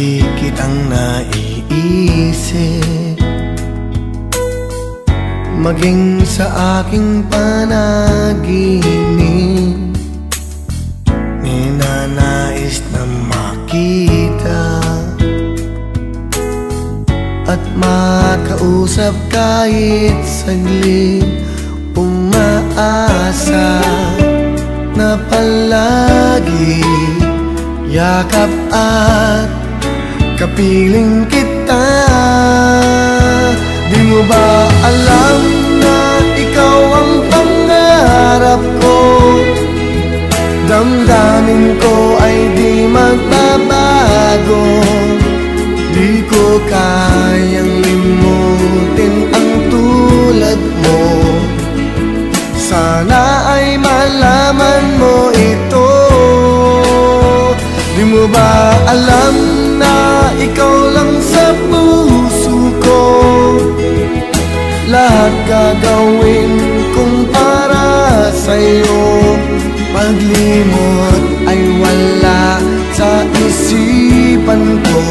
Lagi kitang naiisip, maging sa aking panaginip. Ninanais na makita at makausap kahit saglit. Umaasa na palagi yakap at kapiling kita. Di mo ba alam na ikaw ang pangarap ko? Damdamin ko ay di magbabago. Di ko kayang limutin ang tulad mo. Sana ay malaman mo ito. Di mo ba alam na ikaw lang sa puso ko? Lahat gagawin kong para sa'yo. Paglimot ay wala sa isipan ko,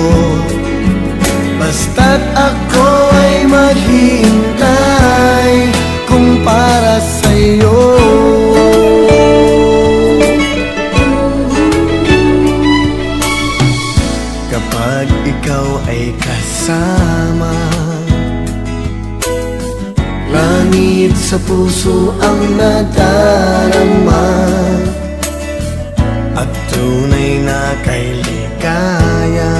basta't ako ay maghihintay kung para sa'yo. Kapag ikaw ay kasama, langit sa puso ang nadarama, at tunay na kay ligaya.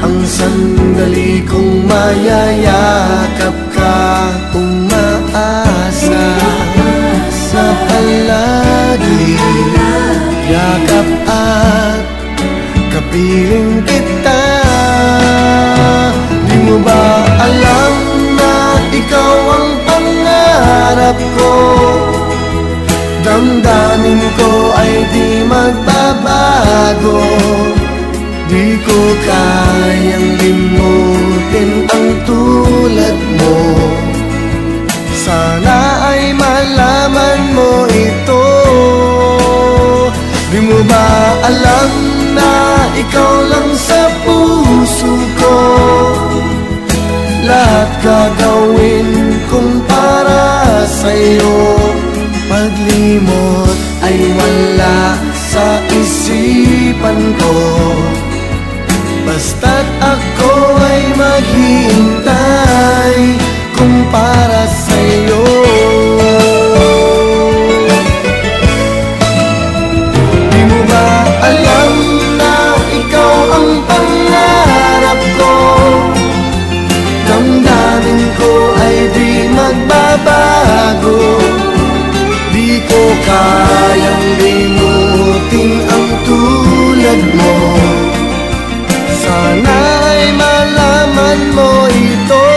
Ang sandali kong mayayakap ka, umaasa sa palagi yakap at kapiling kita. Di mo ba alam na ikaw ang pangarap ko? Damdamin ko ay di magbabago. Di ko kayang limutin ang tulad mo. Sana ay malaman mo ito. Di mo ba alam na ikaw lang sa puso ko? Lahat gagawin kong para sa'yo. Paglimot ay wala sa isipan ko, basta't ako ay maghihintay kung para sa'yo. Di mo ba alam na ikaw ang pangarap ko? Damdamin ko ay di magbabago. Di ko kayang limutin ang tulad mo. Sana ay malaman mo ito.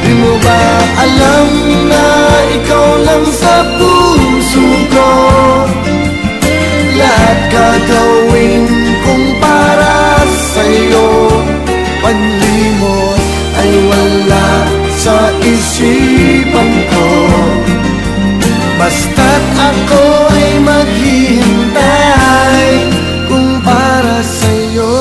Di mo ba alam na ikaw lang sa puso ko? Lahat gagawin kong para sa'yo. Paglimot ay wala sa isipan ko, basta't ako ay maghihintay kung para sa'yo.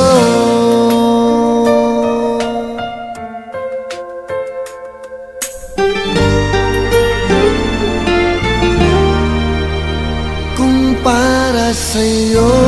Kung para sa'yo.